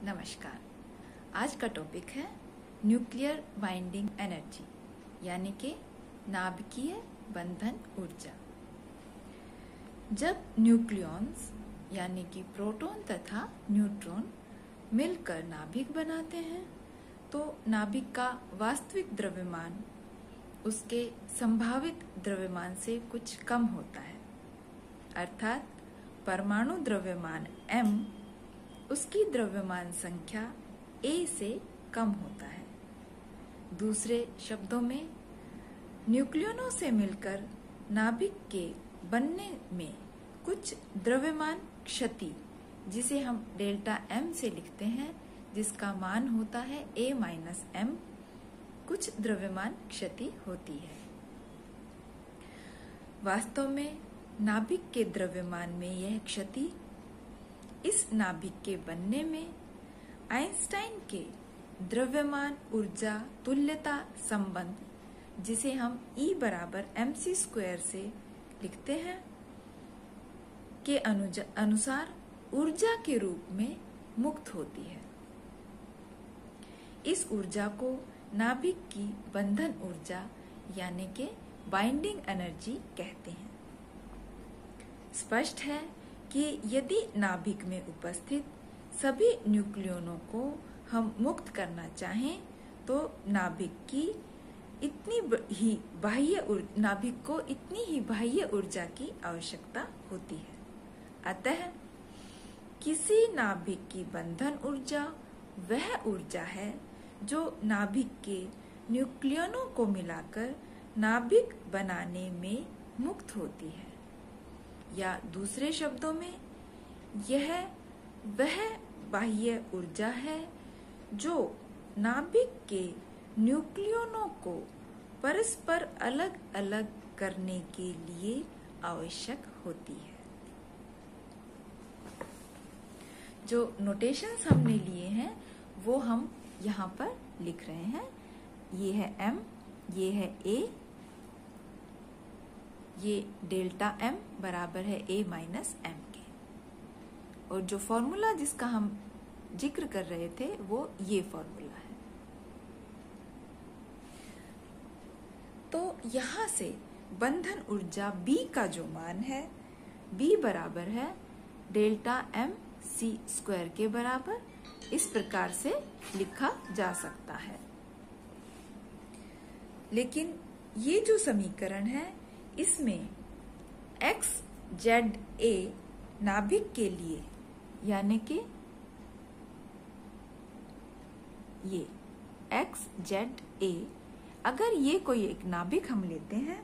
नमस्कार। आज का टॉपिक है न्यूक्लियर बाइंडिंग एनर्जी यानी कि नाभिकीय बंधन ऊर्जा। जब न्यूक्लियॉन्स यानी कि प्रोटॉन तथा न्यूट्रॉन मिलकर नाभिक बनाते हैं तो नाभिक का वास्तविक द्रव्यमान उसके संभावित द्रव्यमान से कुछ कम होता है, अर्थात परमाणु द्रव्यमान m उसकी द्रव्यमान संख्या a से कम होता है। दूसरे शब्दों में, न्यूक्लियनों से मिलकर नाभिक के बनने में कुछ द्रव्यमान क्षति, जिसे हम डेल्टा m से लिखते हैं, जिसका मान होता है a माइनस m, कुछ द्रव्यमान क्षति होती है। वास्तव में नाभिक के द्रव्यमान में यह क्षति इस नाभिक के बनने में आइंस्टाइन के द्रव्यमान ऊर्जा तुल्यता संबंध, जिसे हम E बराबर mc² से लिखते हैं, के अनुसार ऊर्जा के रूप में मुक्त होती है। इस ऊर्जा को नाभिक की बंधन ऊर्जा यानी कि बाइंडिंग एनर्जी कहते हैं। स्पष्ट है कि यदि नाभिक में उपस्थित सभी न्यूक्लियनों को हम मुक्त करना चाहें तो नाभिक को इतनी ही बाह्य ऊर्जा की आवश्यकता होती है। अतः किसी नाभिक की बंधन ऊर्जा वह ऊर्जा है जो नाभिक के न्यूक्लियनों को मिलाकर नाभिक बनाने में मुक्त होती है, या दूसरे शब्दों में यह वह बाह्य ऊर्जा है जो नाभिक के न्यूक्लियनों को परस्पर अलग अलग करने के लिए आवश्यक होती है। जो नोटेशंस हमने लिए हैं वो हम यहाँ पर लिख रहे हैं। ये है m, ये है a, ये डेल्टा m बराबर है a माइनस m के, और जो फॉर्मूला जिसका हम जिक्र कर रहे थे वो ये फॉर्मूला है। तो यहाँ से बंधन ऊर्जा B का जो मान है, B बराबर है डेल्टा m c² के बराबर, इस प्रकार से लिखा जा सकता है। लेकिन ये जो समीकरण है इसमें x z a नाभिक के लिए, यानी कि ये x z a, अगर ये कोई एक नाभिक हम लेते हैं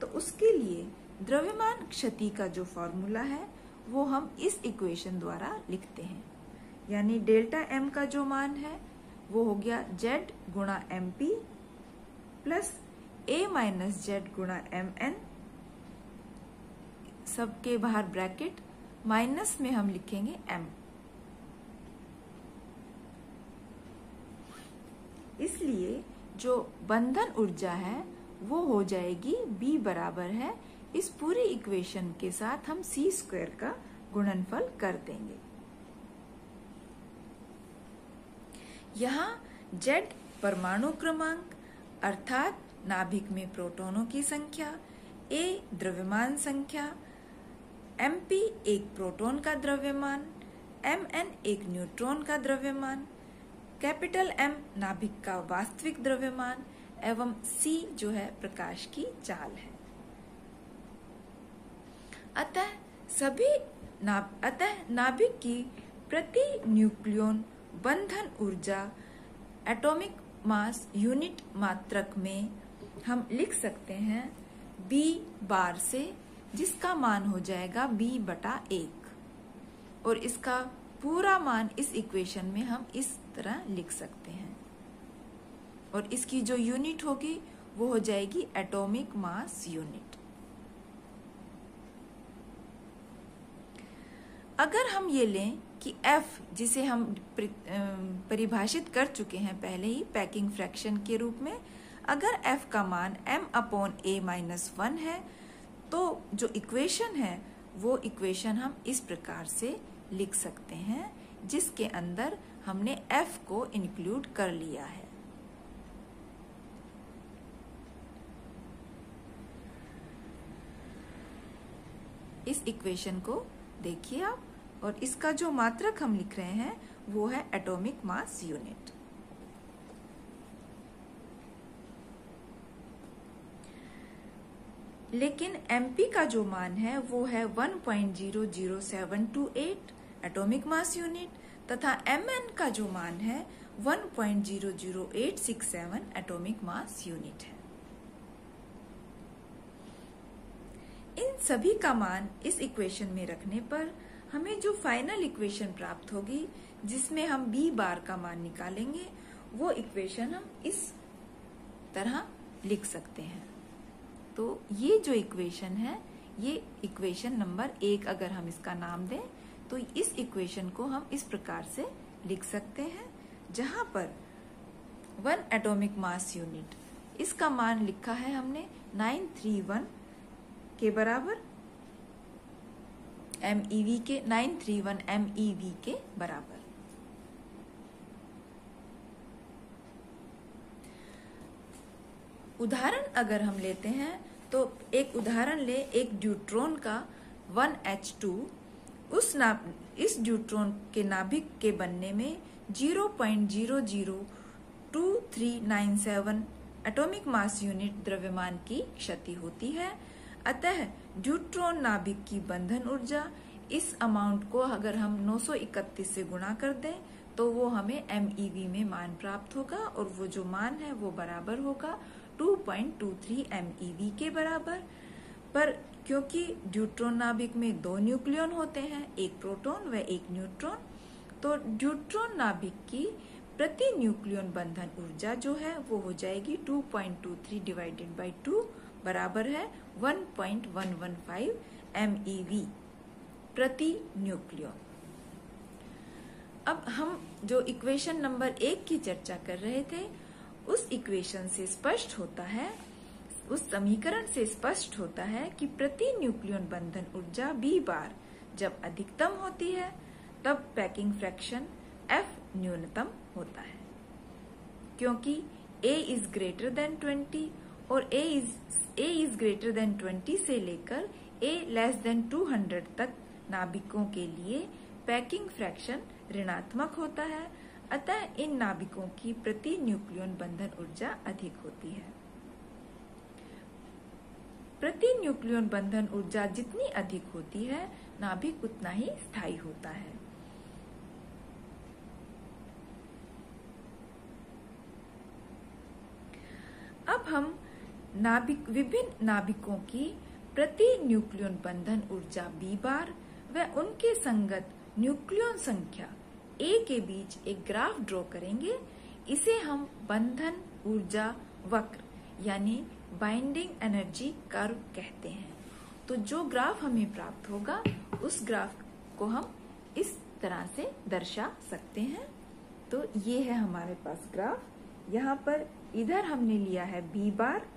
तो उसके लिए द्रव्यमान क्षति का जो फॉर्मूला है वो हम इस इक्वेशन द्वारा लिखते हैं। यानी डेल्टा m का जो मान है वो हो गया z गुणा mp plus a minus z गुणा mn, सबके बाहर ब्रैकेट, माइनस में हम लिखेंगे m। इसलिए जो बंधन ऊर्जा है वो हो जाएगी B बराबर है, इस पूरी इक्वेशन के साथ हम c² का गुणनफल कर देंगे। यहाँ Z परमाणु क्रमांक अर्थात नाभिक में प्रोटॉनों की संख्या, A द्रव्यमान संख्या, mp एक प्रोटॉन का द्रव्यमान, mn एक न्यूट्रॉन का द्रव्यमान, कैपिटल M नाभिक का वास्तविक द्रव्यमान एवं c जो है प्रकाश की चाल है। अतः नाभिक की प्रति न्यूक्लियन बंधन ऊर्जा एटॉमिक मास यूनिट मात्रक में हम लिख सकते हैं B बार से, जिसका मान हो जाएगा B बटा 1, और इसका पूरा मान इस इक्वेशन में हम इस तरह लिख सकते हैं, और इसकी जो यूनिट होगी वो हो जाएगी एटॉमिक मास यूनिट। अगर हम ये लें कि F, जिसे हम परिभाषित कर चुके हैं पहले ही पैकिंग फ्रैक्शन के रूप में, अगर F का मान m/a माइनस 1 है तो जो इक्वेशन है वो इक्वेशन हम इस प्रकार से लिख सकते हैं, जिसके अंदर हमने F को इंक्लूड कर लिया है। इस इक्वेशन को देखिए आप, और इसका जो मात्रक हम लिख रहे हैं वो है एटॉमिक मास यूनिट। लेकिन MP का जो मान है वो है 1.00728 एटॉमिक मास यूनिट, तथा MN का जो मान है 1.00867 एटॉमिक मास यूनिट है। इन सभी का मान इस इक्वेशन में रखने पर हमें जो फाइनल इक्वेशन प्राप्त होगी, जिसमें हम B बार का मान निकालेंगे, वो इक्वेशन हम इस तरह लिख सकते हैं। तो ये जो इक्वेशन है, ये इक्वेशन नंबर 1 अगर हम इसका नाम दें तो इस इक्वेशन को हम इस प्रकार से लिख सकते हैं, जहां पर 1 एटॉमिक मास यूनिट, इसका मान लिखा है हमने 931 के बराबर, MeV के 931 MeV के बराबर। उदाहरण अगर हम लेते हैं तो एक उदाहरण ले, एक ड्यूट्रॉन का 1H2, इस ड्यूट्रॉन के नाभिक के बनने में 0.002397 एटॉमिक मास यूनिट द्रव्यमान की क्षति होती है। अतः ड्यूट्रॉन नाभिक की बंधन ऊर्जा, इस अमाउंट को अगर हम 931 से गुणा कर दें तो वो हमें MeV में मान प्राप्त होगा, और वो जो मान है वो बराबर होगा 2.23 MeV के बराबर। पर क्योंकि ड्यूट्रॉन नाभिक में 2 न्यूक्लियॉन होते हैं, एक प्रोटॉन व एक न्यूट्रॉन, तो ड्यूट्रॉन नाभिक की प्रति न्यूक्लियॉन बंधन ऊर्जा जो है वो हो जाएगी 2.23 डिवाइडेड बाई 2 बराबर है 1.115 MeV प्रति न्यूक्लियॉन। अब हम जो इक्वेशन नंबर 1 की चर्चा कर रहे थे, उस इक्वेशन से स्पष्ट होता है, उस समीकरण से स्पष्ट होता है कि प्रति न्यूक्लियॉन बंधन ऊर्जा B बार जब अधिकतम होती है तब पैकिंग फ्रैक्शन F न्यूनतम होता है। क्योंकि A इज ग्रेटर देन 20 और A इज ग्रेटर देन 20 से लेकर A लेस देन 200 तक नाभिकों के लिए पैकिंग फ्रैक्शन ऋणात्मक होता है। अतः इन नाभिकों की प्रति न्यूक्लियॉन बंधन ऊर्जा अधिक होती है। प्रति न्यूक्लियॉन बंधन ऊर्जा जितनी अधिक होती है, नाभिक उतना ही स्थायी होता है। अब हम विभिन्न नाभिकों की प्रति न्यूक्लियॉन बंधन ऊर्जा B बार व उनके संगत न्यूक्लियॉन संख्या A के बीच एक ग्राफ ड्रॉ करेंगे। इसे हम बंधन ऊर्जा वक्र यानी बाइंडिंग एनर्जी कर्व कहते हैं। तो जो ग्राफ हमें प्राप्त होगा, उस ग्राफ को हम इस तरह से दर्शा सकते हैं। तो ये है हमारे पास ग्राफ। यहाँ पर इधर हमने लिया है B बार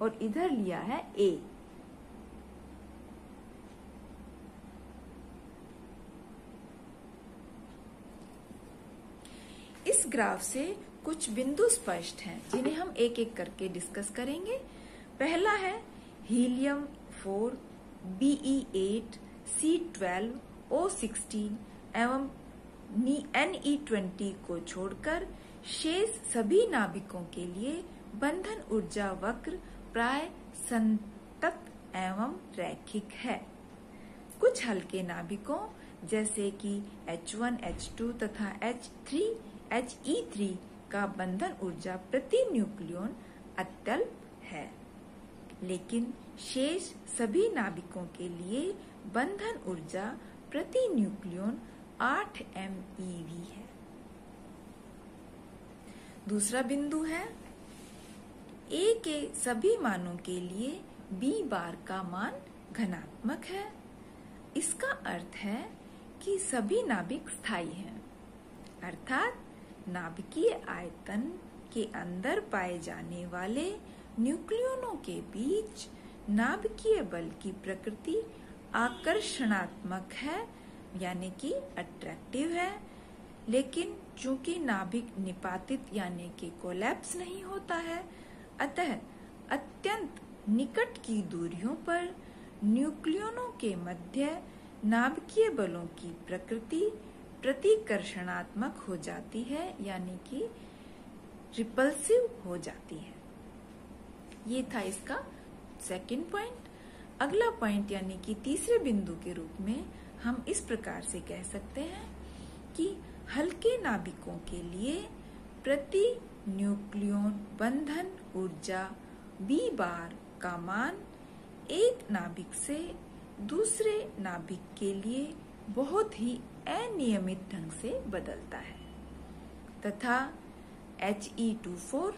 और इधर लिया है A। इस ग्राफ से कुछ बिंदु स्पष्ट हैं, जिन्हें हम एक एक करके डिस्कस करेंगे। पहला है हीलियम 4, Be8, C12, O16 एवं Ne20 को छोड़कर शेष सभी नाभिकों के लिए बंधन ऊर्जा वक्र प्राय संतत एवं रैखिक है। कुछ हल्के नाभिकों जैसे कि H1, H2 तथा He3 का बंधन ऊर्जा प्रति न्यूक्लियॉन अत्यल्प है, लेकिन शेष सभी नाभिकों के लिए बंधन ऊर्जा प्रति न्यूक्लियॉन 8 MeV है। दूसरा बिंदु है A के सभी मानों के लिए B बार का मान घनात्मक है। इसका अर्थ है कि सभी नाभिक स्थायी हैं, अर्थात नाभिकीय आयतन के अंदर पाए जाने वाले न्यूक्लियनों के बीच नाभिकीय बल की प्रकृति आकर्षणात्मक है, यानी कि अट्रैक्टिव है। लेकिन चूंकि नाभिक निपातित यानी कि कोलैप्स नहीं होता है, अतः अत्यंत निकट की दूरियों पर न्यूक्लियनों के मध्य नाभिकीय बलों की प्रकृति प्रतिकर्षणात्मक हो जाती है, यानी कि रिपल्सिव हो जाती है। ये था इसका सेकंड पॉइंट। अगला पॉइंट यानी कि तीसरे बिंदु के रूप में हम इस प्रकार से कह सकते हैं कि हल्के नाभिकों के लिए प्रति न्यूक्लियन बंधन ऊर्जा B बार का मान एक नाभिक से दूसरे नाभिक के लिए बहुत ही अनियमित ढंग से बदलता है तथा He24,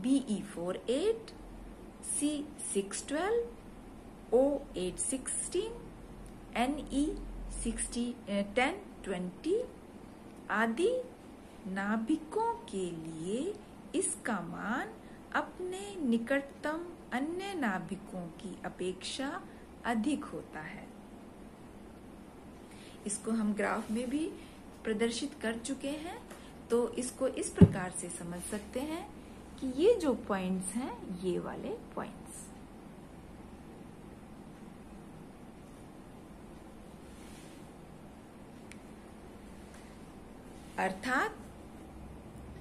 Be48, C612, O816, Ne1020 आदि नाभिकों के लिए इसका मान अपने निकटतम अन्य नाभिकों की अपेक्षा अधिक होता है। इसको हम ग्राफ में भी प्रदर्शित कर चुके हैं, तो इसको इस प्रकार से समझ सकते हैं कि ये जो पॉइंट्स हैं, ये वाले पॉइंट्स, अर्थात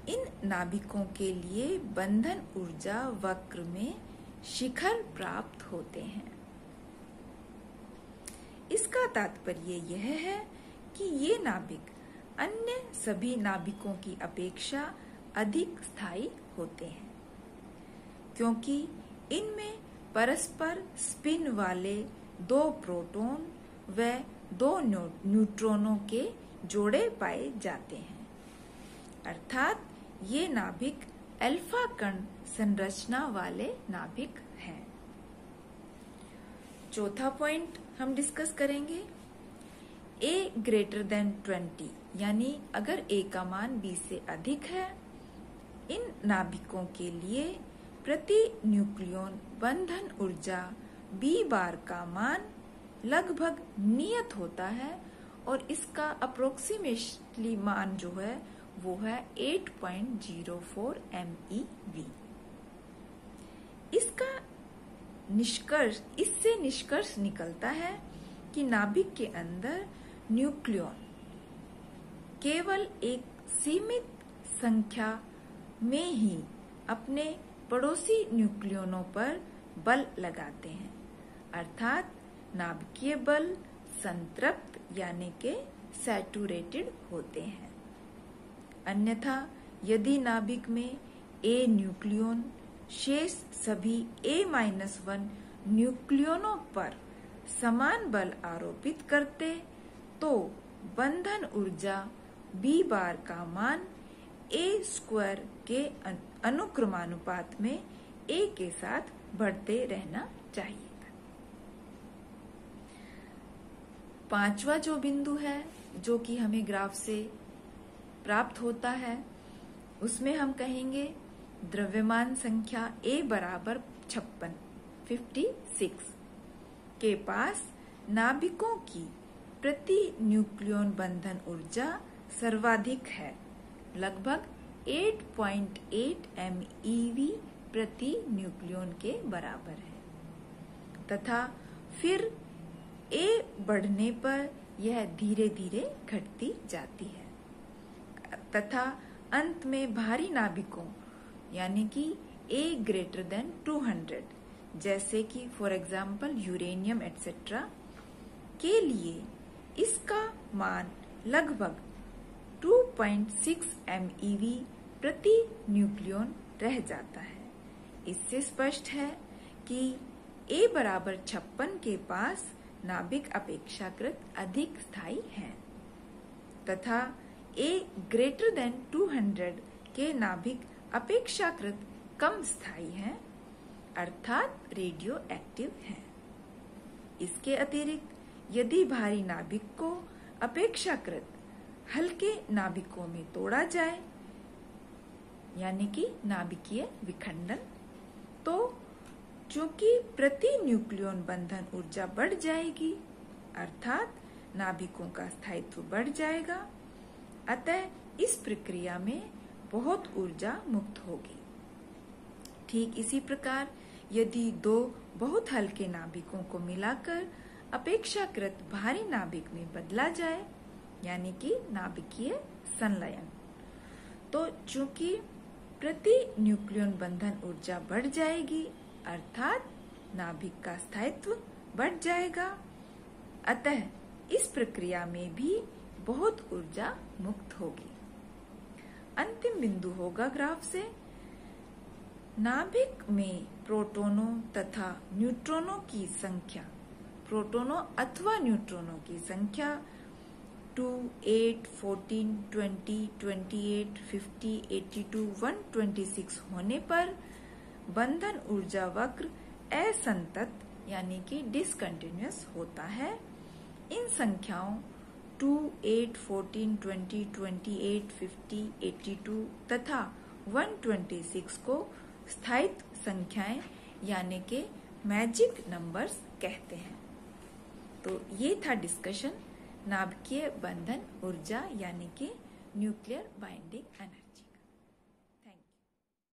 इन नाभिकों के लिए बंधन ऊर्जा वक्र में शिखर प्राप्त होते हैं। इसका तात्पर्य यह है कि ये नाभिक अन्य सभी नाभिकों की अपेक्षा अधिक स्थायी होते हैं, क्योंकि इनमें परस्पर स्पिन वाले 2 प्रोटॉन व 2 न्यूट्रॉनों के जोड़े पाए जाते हैं, अर्थात ये नाभिक अल्फा कण संरचना वाले नाभिक हैं। चौथा पॉइंट हम डिस्कस करेंगे, A ग्रेटर देन 20, यानी अगर A का मान B से अधिक है, इन नाभिकों के लिए प्रति न्यूक्लियन बंधन ऊर्जा B बार का मान लगभग नियत होता है और इसका अप्रोक्सीमेटली मान जो है वो है 8.04 MeV। इससे निष्कर्ष निकलता है कि नाभिक के अंदर न्यूक्लियन केवल एक सीमित संख्या में ही अपने पड़ोसी न्यूक्लियनों पर बल लगाते हैं, अर्थात नाभिकीय बल संतृप्त यानी के सैचुरेटेड होते हैं। अन्यथा यदि नाभिक में A न्यूक्लियन शेष सभी A-1 न्यूक्लियनों पर समान बल आरोपित करते तो बंधन ऊर्जा B बार का मान A स्क्वायर के अनुक्रमानुपात में A के साथ बढ़ते रहना चाहिए। पांचवा जो बिंदु है जो कि हमें ग्राफ से प्राप्त होता है, उसमें हम कहेंगे द्रव्यमान संख्या A बराबर 56 के पास नाभिकों की प्रति न्यूक्लियन बंधन ऊर्जा सर्वाधिक है, लगभग 8.8 MeV प्रति न्यूक्लियन के बराबर है तथा फिर A बढ़ने पर यह धीरे धीरे घटती जाती है तथा अंत में भारी नाभिकों यानी कि A ग्रेटर देन 200 जैसे कि फॉर एग्जाम्पल यूरेनियम एटसेट्रा के लिए इसका मान लगभग 2.6 MeV प्रति न्यूक्लियन रह जाता है। इससे स्पष्ट है कि A बराबर 56 के पास नाभिक अपेक्षाकृत अधिक स्थायी है तथा A ग्रेटर देन 200 के नाभिक अपेक्षाकृत कम स्थायी हैं, अर्थात रेडियो एक्टिव हैं। इसके अतिरिक्त यदि भारी नाभिक को अपेक्षाकृत हल्के नाभिकों में तोड़ा जाए यानी कि नाभिकीय विखंडन, तो चूंकि प्रति न्यूक्लियन बंधन ऊर्जा बढ़ जाएगी, अर्थात नाभिकों का स्थायित्व बढ़ जाएगा, अतः इस प्रक्रिया में बहुत ऊर्जा मुक्त होगी। ठीक इसी प्रकार यदि दो बहुत हल्के नाभिकों को मिलाकर अपेक्षाकृत भारी नाभिक में बदला जाए, यानी कि नाभिकीय संलयन, तो चूंकि प्रति न्यूक्लियन बंधन ऊर्जा बढ़ जाएगी, अर्थात नाभिक का स्थायित्व बढ़ जाएगा। अतः इस प्रक्रिया में भी बहुत ऊर्जा मुक्त होगी। अंतिम बिंदु होगा ग्राफ से नाभिक में प्रोटॉनों तथा न्यूट्रॉनों की संख्या, प्रोटॉनों अथवा न्यूट्रॉनों की संख्या 2, 8, 14, 20, 28, 50, 82, 126 होने पर बंधन ऊर्जा वक्र असंतत यानी कि डिसकंटिन्यूअस होता है। इन संख्याओं 2, 8, 14, 20, 28, 50, 82 तथा 126 को स्थायित्व संख्याएं यानी कि मैजिक नंबर्स कहते हैं। तो ये था डिस्कशन नाभिकीय बंधन ऊर्जा यानी कि न्यूक्लियर बाइंडिंग एनर्जी।